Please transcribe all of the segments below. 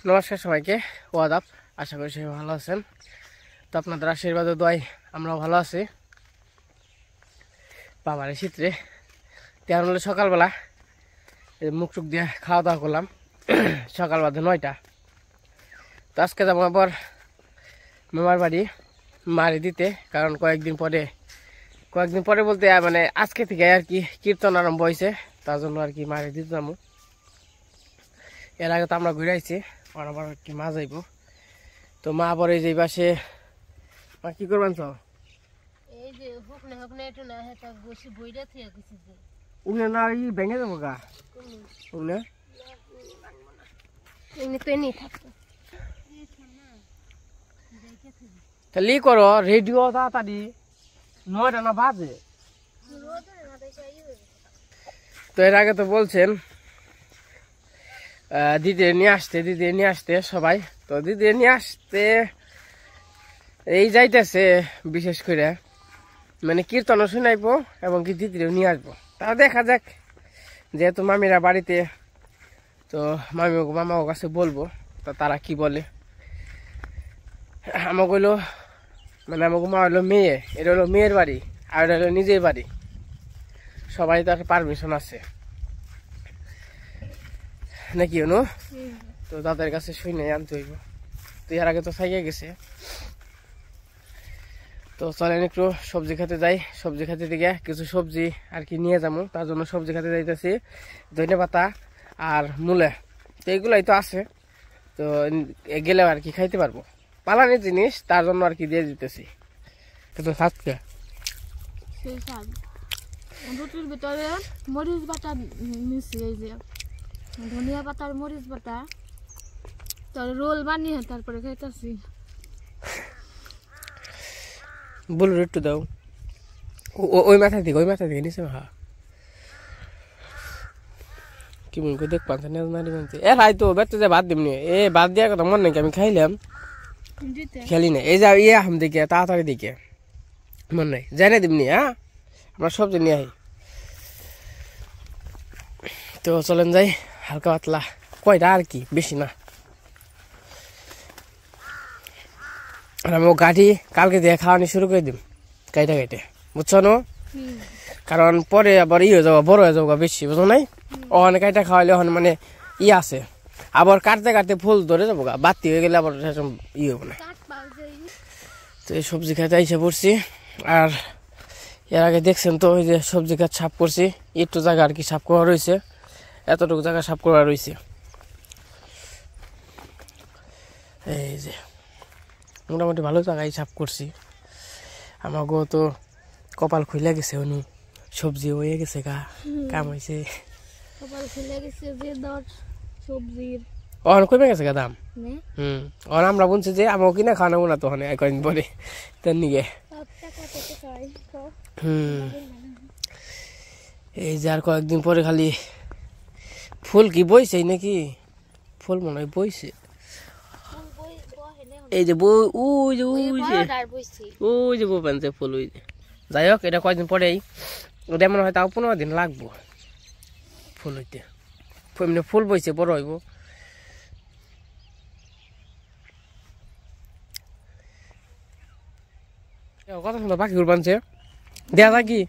নমস্কার সবাইকে, ওয়াদাব। আশা করি সবাই ভালো আছেন। তো আপনাদের আশীর্বাদ ও দোয়ায় আমরাও ভালো আছি। বাবার শীতে তেমন হলে সকালবেলা মুখ টুক দিয়ে খাওয়া দাওয়া করলাম সকাল বাদে 9টা। তো আজকে যাবো আবার মামার বাড়ি মারি দিতে, কারণ কয়েকদিন পরে বলতে মানে আজকে থেকে আর কি কীর্তন আরম্ভ হয়েছে, তার জন্য আর কি মারি দিতে যাবো। এর আগে তো আমরা ঘুরে আইছি, আবার কি মা যাইব। তো মা আবার এই যে পাশে মা কি করবেন তো এই যে হুকনে হুকনে একটু না হেতা বসে বইরা থিয়া কিছু যে উনে না ই ভেঙে যাবো গা উনে এমনি তো এনে থাকতো তাহলে ই করো রেডিও তাড়াতাড়ি 9টা না বাজে। তো এর আগে তো বলছেন দিদি নিয়ে আসতে সবাই। তো দিদি নিয়ে আসতে এই যাইতেছে, বিশেষ করে মানে কীর্তনও শুনাইবো এবং কি দিদিও নিয়ে আসবো। তা দেখা যাক, যেহেতু মামিরা বাড়িতে, তো মামাও কাছে বলবো তো তারা কি বলে। আমাকে হইলো মানে আমাকে মা হলো মেয়ে, এটা হলো মেয়ের বাড়ি আর এটা হলো নিজের বাড়ি, সবাই তার পারমিশন আছে নাকি অনু। তো তাদের কাছে শুনে আনতে হইব। তো এর আগে তো থাইকে গেছে। তো চলেন একটু সবজি খেতে যাই, সবজি খেতে দিকে কিছু সবজি আর কি নিয়ে যাবো, তার জন্য সবজি খেতে যাইতেছি। ধনে পাতা আর মূলে, তো এগুলাই তো আছে, তো গেলে আর কি খাইতে পারবো। পালানির জিনিস, তার জন্য আর কি দিয়ে দিতেছি। কিন্তু থাকতে রুটির ভিতরে মরিচ বাটা মিশিয়ে, এই যে ধনিয়া পাতার মরিচ বাটা, তার রোল বানিয়ে তারপরে খাইতেছি। বলু একটু দাও, ওই মাথা থেকে নিচে হা কি মনে করে দেখ পাচ্ছেন এ ভাই। তো বেড়তে যে ভাত দিমনি, এ ভাত দেওয়ার কথা মনে নাকি আমি খাইলাম খেলি না। এই যা ইয়ে আম দিকে তাড়াতাড়ি দিকে মনে নাই, জানে দিমনি। হ্যাঁ, আমরা সবজি নিয়ে আই। তো চলেন যাই, হালকা পাতলা কয়টা আর কি, বেশি না। আর আমি গাড়ি কালকে দিয়ে খাওয়ানি শুরু করে দিম কাইটে বুঝছো না, কারণ পরে আবার হয়ে যাবো, বড় হয়ে যাবো বেশি, বুঝো নাই। ওখানে কাইটা খাওয়াইলে ওখানে মানে আছে, আবার কাটতে ফুল ধরে যাবো গা, বাতি হয়ে গেলে আবার হবো না। তো এই সবজি খাইতে এসে পড়ছি। আর এর আগে দেখছেন তো ওই যে সবজি খাত সাফ করছি, একটু জায়গা আর কি সাফ করা রয়েছে, এতটুকু জায়গা সাফ করা রয়েছে। এই যে মোটামুটি ভালো জায়গায় সাফ করছি। আমাকেও তো কপাল খুলে গেছে, অনু সবজি হয়ে গেছে গা, কাম হয়েছে। কপাল খুলে গেছে যে দর সবজির অন কমে গেছে গা দাম। অন আমরা বলছি যে আমাকে কিনা খাওয়ানো না, তো কয়েকদিন পরে তার নিগে। এই যে আর কয়েকদিন পরে খালি ফুল কি বইছে নাকি, ফুল মনে হয় বইছে। এই যে বই ওই যে বই পানছে ফুল, ওই যে যাই হোক, এটা কয়েকদিন পরেই, ওটা মনে হয় তাও 15 দিন লাগবো ফুল হইতে। এমনি ফুল বইছে, বড় হইব। কত সুন্দর পাখি ঘুর বানছে, দেখা যায় কি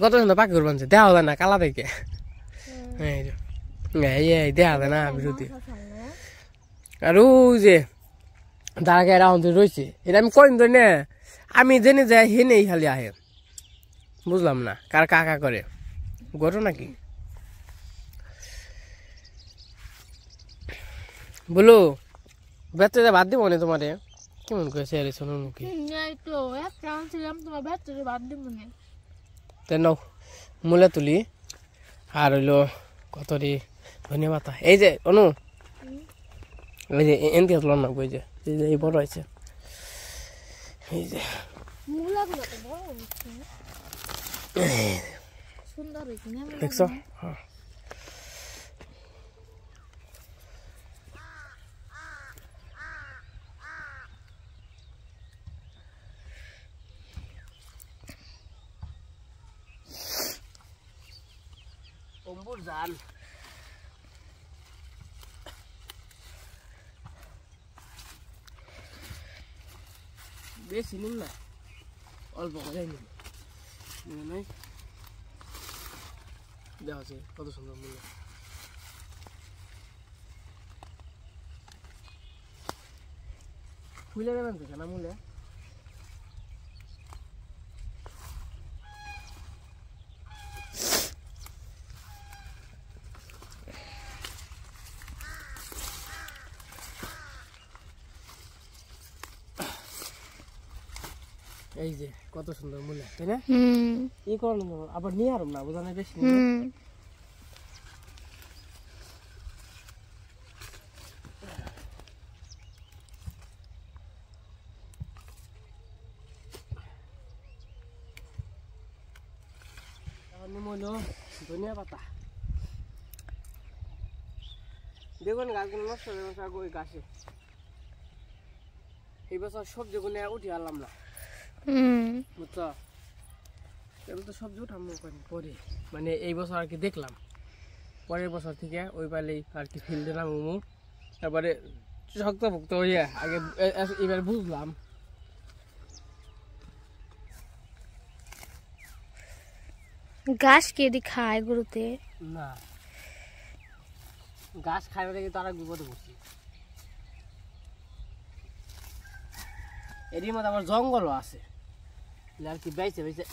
কত সুন্দর পাখি ঘুর বানছে, দেখা যায় না কালা থেকে, দেখা যায় না বিরুদ্ধে। আর ওই যে দাঁড়াকে রাউন্ড রয়েছে, এটা আমি কইন ধরে না, আমি জেনে যাই হে নেই খালি আহে, বুঝলাম না কার কাকা করে গরো নাকি। বলো বেতরে বাদ দিব না তোমারে, কেমন করেছে আরে সোনার মুখে। তাই নাও মূলে তুলি, আর হইলো কতরি ধনিয়া পাতা। এই যে অনু, এই যে এনতে তুলন না, ওই যে এই বড় হয়েছে, এই যে দেখছো। হ্যাঁ, অম্বুর জাল বেশি নিন না, অল্প করে নিন। নাই দেখা আছে কত সুন্দর মূল্য। ফুলে দেবেন তো কেনা মূল্যে। এই যে কত সুন্দর মূল্য, তাই না? ই করলাম আবার নিয়ে আরম না, বোঝা নাই বেশি। ধনিয়া পাতা দেখুন গাছগুলো নষ্ট হয়ে গেছে ওই গাছে। এই বছর সবজিগুলো উঠে আনলাম না, বুঝছো? এগুলো তো সবজি উঠাম পরে, মানে এই বছর আর কি দেখলাম, পরের বছর থেকে ওই পালেই আর কি ফিল্ডে নামু। তারপরে শক্তভুক্ত হইয়া আগে এবার বুঝলাম। ঘাস কে দি খায় গরুতে? না, ঘাস খাইবে দেখে তো আর বিপদে পড়ছি। এরই মধ্যে আবার জঙ্গলও আছে আর কি, বেঁচে বেঁচে।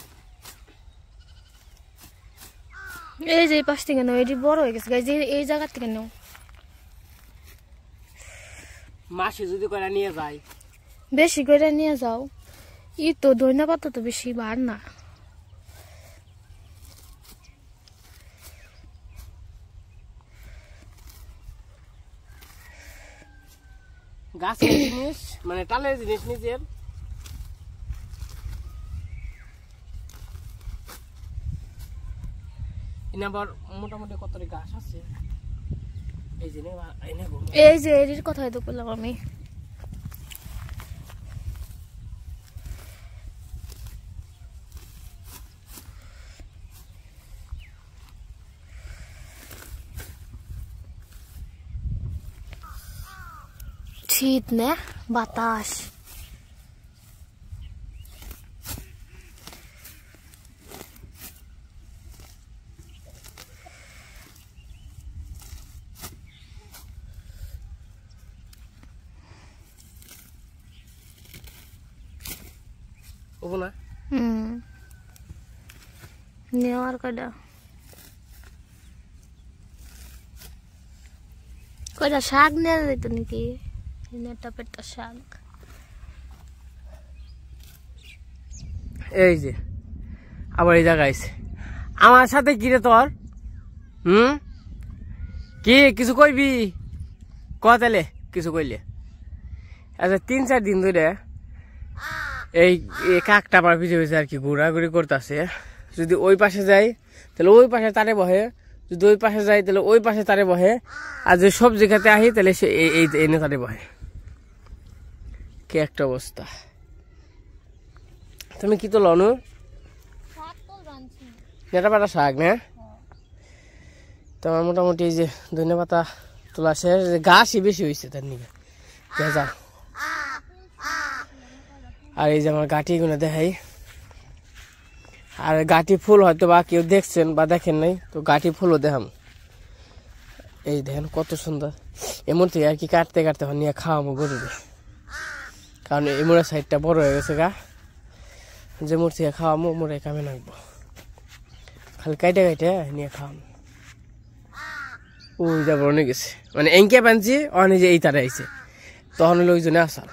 এই যে পাশ থেকে নাও, এটি বড় হয়ে গেছে গাইজ, এই জায়গা থেকে নাও। মাসি যদি করে নিয়ে যায়, বেশি করে নিয়ে যাও। ই তো ধনিয়া পাতা তো বেশি বার না। গাছের জিনিস মানে টালের জিনিস নিজের। আবার মোটামুটি কত গাছ আছে এই যে এর কথাই তো বললাম আমি। শীত না বাতাস, নেওয়ার কয়টা কয়টা শাক নেওয়া যেত নাকি? পেটা শাক। এই যে আবার এই জায়গায় আমার সাথে কি রে তোর? কি কিছু কইবি? তাহলে কিছু কইলে। আচ্ছা 3-4 দিন ধরে এই কাকটা আমার পিছিয়ে পিছিয়ে আর কি ঘোরাঘুরি করতেছে। যদি ওই পাশে যাই তাহলে ওই পাশে তারে বহে, যদি ওই পাশে যাই তাহলে ওই পাশে তারে বহে, আর যদি সবজি খেতে আহি তাহলে সে এনে তারে বহে। কি একটা অবস্থা। তুমি কি তো লনু? নেটা পাতা শাক না? তোমার মোটামুটি এই যে ধনিয়া পাতা তোলা শেষ, গাছই বেশি হয়েছে তার নিকে যা। আর এই যে আমার গাটি গুলো দেখাই, আর গাটি ফুল হয়তো বা কেউ দেখছেন বা দেখেন নাই, তো গাটি ফুলও দেখাম। এই দেখেন কত সুন্দর। এমন থেকে আর কি কাটতে কাটতে নিয়ে খাওয়াবো গরুরে, কারণ এই মোড়ের সাইডটা বড় হয়ে গেছে গা, যে মোড় থেকে খাওয়াবো মোড়ে কামে নাকবো, খালি কাইটে কাইটে নিয়ে খাওয়াবো। ওই যাবো অনেক গেছে, মানে এঁকে পানছি অনেক যে এই তারা আইছে, তখন হলো ওই জন্য আসার।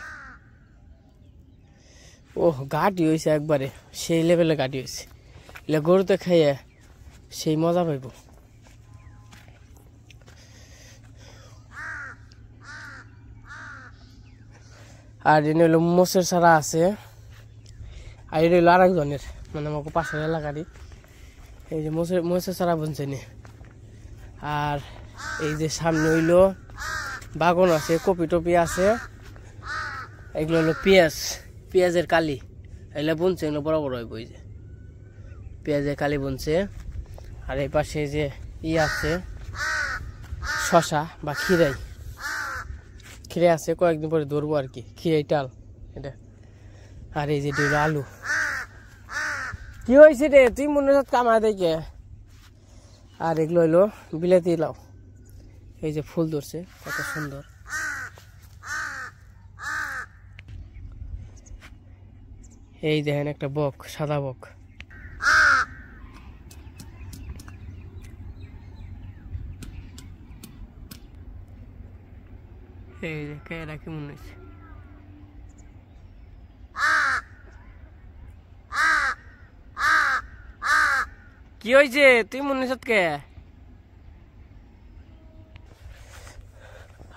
ও গাটি হয়েছে একবারে সেই লেভেলে গাটি হয়েছে, এলে গরুতে খাইয়ে সেই মজা পাইব। আর এনে হলো মোষের ছাড়া আছে, আর এটা হলো আর একজনের, মানে আমাকে পাশের এলাকারই। এই যে মোষের ছাড়া বুনছে নি। আর এই যে সামনে হইলো বাগান আছে, কপি টপি আছে, এগুলো হলো পেঁয়াজের কালি, এগুলো বুনছে, এগুলো বড় বড় হইব। এই যে পেঁয়াজের কালি বুনছে। আর এই পাশে যে আছে শশা বা খিরাই আছে, কয়েকদিন পরে ধরবো আর কি, খিরাই টাল এটা। আর এই যে আলু। কি হয়েছে রে, তুই মনে হচ্ছে কামায় দেখে। আর এগুলো হইলো বিলাতি লাউ। এই যে ফুল ধরছে কত সুন্দর। এই দেখেন একটা বক, সাদা বক। এই যে কেরা কি মনে হচ্ছে। কি হয়েছে, তুই মনে হচ্ছে কে?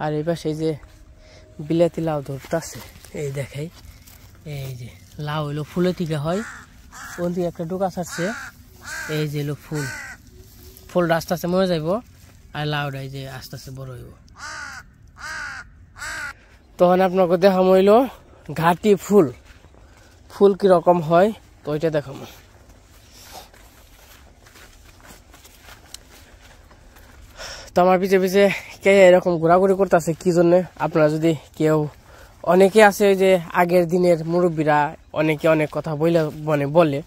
আর এই পাশে এই যে বিলাতি লাউ ধরতেছে, এই দেখাই। এই যে লাউ হইলো ফুলের থেকে হয়, ওন থেকে একটা ডোকা ছাড়ছে। এই যে হলো ফুল, ফুলটা আস্তে আস্তে মরে যাইব, আর লাউটা এই যে আস্তে আস্তে বড় হইব। তখন আপনাকে দেখাম হইলো ঘাটি ফুল, ফুল কিরকম হয় তো ওইটা দেখাম। তো আমার পিছে পিছে কে এরকম ঘোরাঘুরি করতেছে কি জন্য, আপনারা যদি কেউ, অনেকে আছে যে আগের দিনের মুরব্বীরা অনেকে অনেক কথা বলে,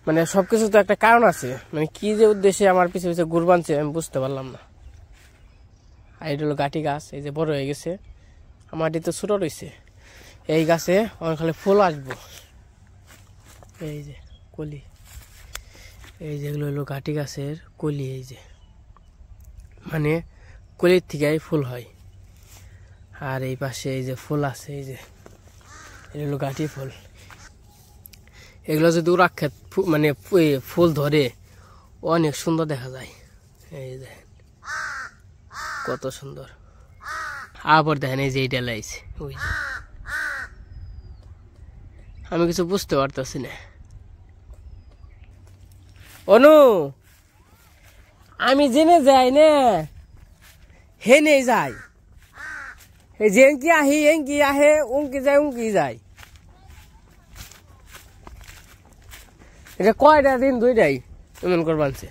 মানে সবকিছু তো একটা কারণ আছে, মানে কি যে উদ্দেশ্যে আমার পিছে পিছে ঘুর বানছে আমি বুঝতে পারলাম না। আর এটা হলো গাটি গাছ, এই যে বড় হয়ে গেছে, আমার তো ছোট রয়েছে। এই গাছে অনেক খালি ফুল আসবো। এই যে কলি, এই যেগুলো হলো গাটি গাছের কলি। এই যে মানে কলির থেকে ফুল হয়। আর এই পাশে এই যে ফুল আছে, এই যে এগুলো গাটি ফুল। এগুলো যদি উড়াক্ষেত মানে ফুল ধরে অনেক সুন্দর দেখা যায়। এই দেখেন কত সুন্দর। আবার দেখেন এই যে এইটা লাইছে, ওই যে আমি কিছু বুঝতে পারতেছি না। অনু, আমি জেনে যাই না হেনে যাই, যে এঙ্কি আহি এঙ্কি আহে, উঙ্কি যায় উঙ্কি যায়। এটা কয়টা দিন দুইটাই এমন করবানছে।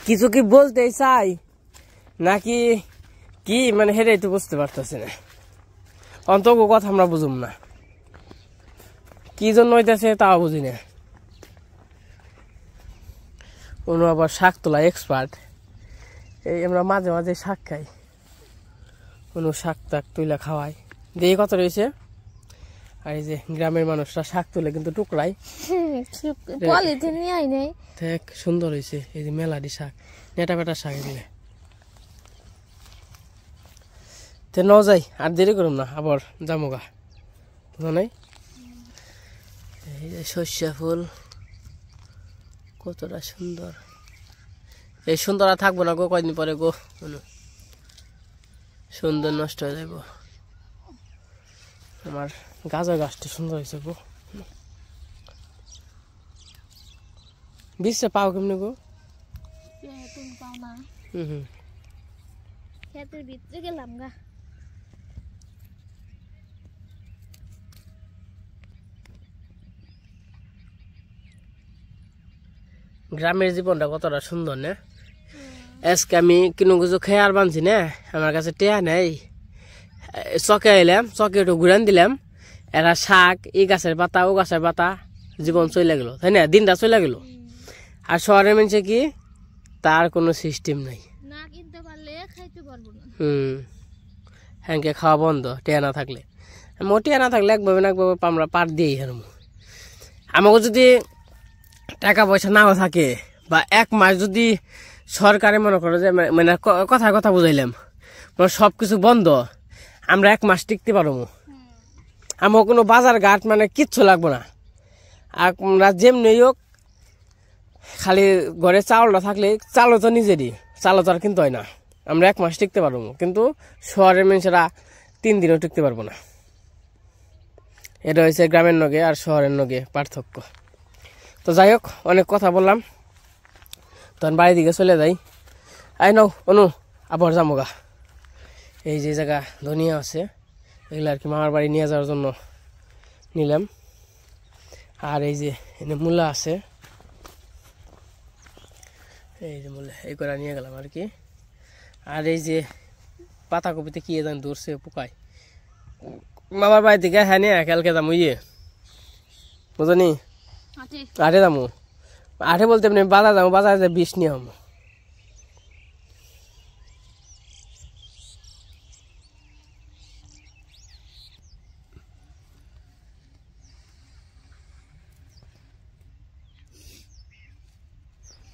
কিছু কি বলতে চাই নাকি কি, মানে হেরাই তো বুঝতে পারতেছে না। অন্তত কথা আমরা বুঝুম না, কি জন্য হইতেছে তাও বুঝি না। অনু আবার শাক তোলা এক্সপার্ট। এই আমরা মাঝে মাঝে শাক খাই, অনু শাক টাক তুলে খাওয়াই, দিয়ে কত রয়েছে। আর এই যে গ্রামের মানুষরা শাক তুলে কিন্তু টুকরাই, দেখ সুন্দর হয়েছে। এই যে মেলাডি শাক, নেটা পেটা শাক, এগুলো তে ন যাই আর দেরি করুন না, আবার জামুগা নাই। এই যে সর্ষা ফুল কতটা সুন্দর। এই সুন্দর আর থাকবো না গো, কয়দিন পরে গো সুন্দর নষ্ট হয়ে যাবো। আমার গাজর গাছটা সুন্দর হয়েছে গো। বীজটা পাও কেমনি গো? গেলাম গা। গ্রামের জীবনটা কতটা সুন্দর না। আজকে আমি কোনো কিছু খেয়ে আর বানছি না, আমার কাছে টেয়া নেই। চকে এলাম, চকে একটু ঘুরান দিলাম, এরা শাক, এই গাছের পাতা ও গাছের পাতা, জীবন চলে গেল, তাই না, দিনটা চলে গেল। আর শহরের মানুষে কি, তার কোনো সিস্টেম নাই। হ্যাংকে খাওয়া বন্ধ, টেয়া না থাকলে। টেয়া না থাকলে একভাবে না একভাবে আমরা পার দিয়েই হারম। আমাকে যদি টাকা পয়সা নাও থাকে, বা এক মাস যদি সরকারে মনে করো যে মানে কথা বুঝাইলাম, মানে সব কিছু বন্ধ, আমরা এক মাস টিকতে পারবো। আমার কোনো বাজার ঘাট মানে কিচ্ছু লাগবো না। আর আমরা যেমনি হোক, খালি ঘরে চাউলটা থাকলে, চালও তো নিজেরই, চালও তো আর কিন্তু হয় না, আমরা এক মাস টিকতে পারবো। কিন্তু শহরের মানুষেরা 3 দিনও টিকতে পারবো না। এটা হয়েছে গ্রামের নগে আর শহরের নগে পার্থক্য। তো যাই হোক, অনেক কথা বললাম, তখন বাড়ির দিকে চলে যাই। আই নাও অনু, আবার যামোগা। এই যে জায়গা ধনিয়া আছে, এগুলো আর কি মামার বাড়ি নিয়ে যাওয়ার জন্য নিলাম। আর এই যে এনে মূলা আছে, এই যে মূলা, এই করে নিয়ে গেলাম আর কি। আর এই যে পাতাকপিতে কি জানি ধরছে পোকায়, মামার বাড়ি থেকে হ্যাঁ নিয়ে কালকে যাবো বুঝনি আটে যাবো আটে বলতে এমনি বাজার যাবো বাজারে বিষ নিয়ে হবো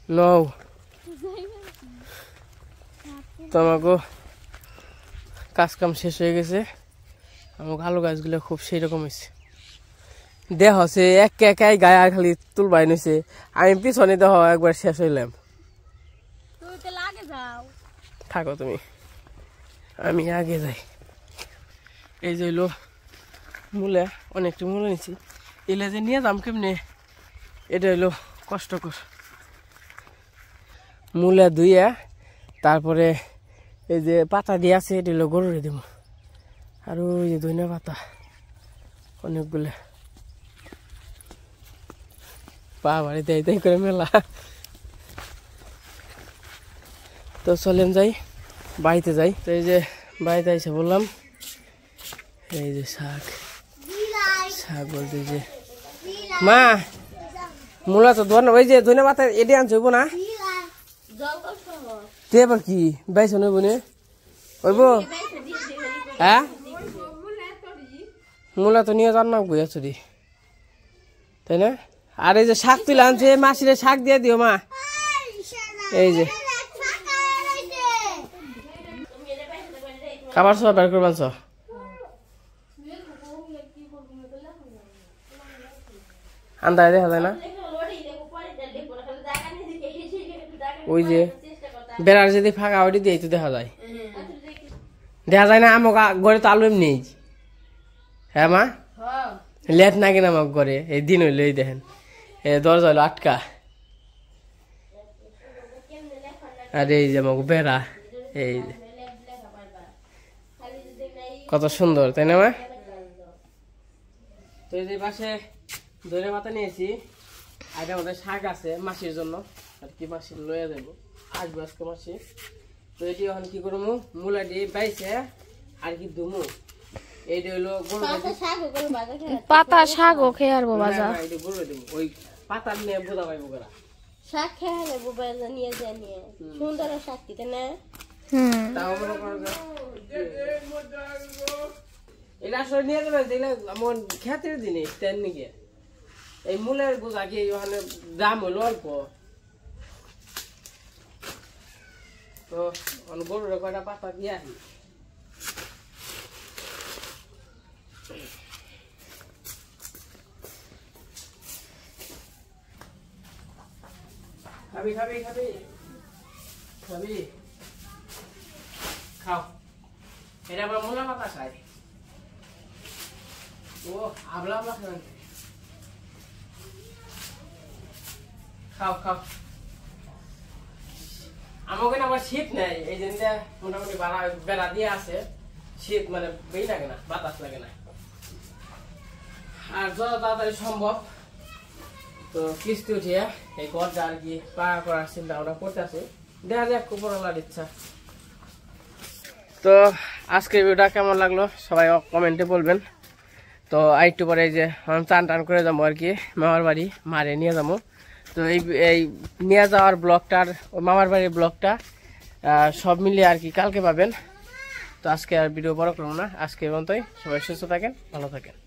No. তো আমাকে কাজ কাম শেষ হয়ে গেছে আমাকে আলু গাছগুলো খুব সেই রকম হয়েছে দেহ হচ্ছে একাই গায়ে আর খালি তুলবাই নিছে আমি পিছনে দেহ একবার শেষ হইলাম থাকো তুমি আমি আগে যাই এই যে হইলো মূলে অনেকটা মূলে নিছি এলে যে নিয়ে যাম কেমনে এটা হইলো কষ্টকর মূলা ধুইয়া তারপরে এই যে পাতা দিয়ে আছে এটা হলো গরুরে দেব আর ওই যে ধনিয়া পাতা অনেকগুলো পা বাড়িতে এই করে মেলা তো চলেন যাই বাড়িতে যাই তো এই যে বাড়িতে এসে বললাম এই যে শাক শাক বলতে যে মা মূলা তো ধর ওই যে ধনিয়া পাতা এটি আনছে হইব না তে আবার কি বাইশ নইব নে হইব হ্যাঁ মূলা তো নিয়ে যান না বই আছো দি তাই না আর এই যে শাক তুলে আনছে মাসিরে শাক দিয়ে দিও মা এই যে খাবার সব বের করবান আন্দায় দেখা যায় না ওই যে বেড়ার যদি ফাঁকা ওটি দিয়ে তো দেখা যায় না আমার ঘরে তো আলু এমনি হ্যাঁ মা লেট না কিনা আমার ঘরে এই দিন হইলো এই দেখেন দরজা হইলো আটকা আর এই যে আমাকে বেড়া এই যে কত সুন্দর তাই না মা তো এই যে পাশে ধনিয়া পাতা নিয়েছি আর আমাদের শাক আছে মাসির জন্য আর কি মাসি লয়ে দেবো আসবো আজকে মাসি তো এটি এখন কি করবো মূলা দিয়ে বাইছে আর কি দুমু এইটা হইলো গরু পাতা শাকও খেয়ে আর বাজা গরু দেবো ওই পাতার নিয়ে বোঝা পাইবো করা শাক খেয়ে নেবো নিয়ে যায় নিয়ে সুন্দর শাক দিতে না তাও মনে করো এটা আসলে নিয়ে যাবে দেখলে আমার খ্যাতের জিনিস তেন নাকি এই মূলের বোঝা কি ওখানে দাম হলো অল্প তো গরুর কয়টা পাতা দিয়ে আসি খাবি খাবি খাবি খাবি খাও এটা আবার মূলা পাতা খাই ও আবলা আবলা খাবেন খাও খাও আমাকে না আবার শীত নেই এই জিনিসটা মোটামুটি বেড়া দিয়ে আছে শীত মানে বেই লাগে না বাতাস লাগে না আর যত তাড়াতাড়ি সম্ভব তো কিস্তি উঠিয়া এই ঘরটা আর কি পাকা করার চিন্তা আমরা করতেছি দেখা যাক উপরওয়ালার ইচ্ছা তো আজকের ভিডিওটা কেমন লাগলো সবাই কমেন্টে বলবেন তো আরেকটু পরে এই যে চান টান করে যাবো আর কি মামার বাড়ি মারে নিয়ে যাবো তো এই নিয়ে যাওয়ার ব্লগটার মামার বাড়ির ব্লগটা সব মিলিয়ে আর কি কালকে পাবেন তো আজকে আর ভিডিও বড় করবো না আজকে পর্যন্তই সবাই সুস্থ থাকেন ভালো থাকেন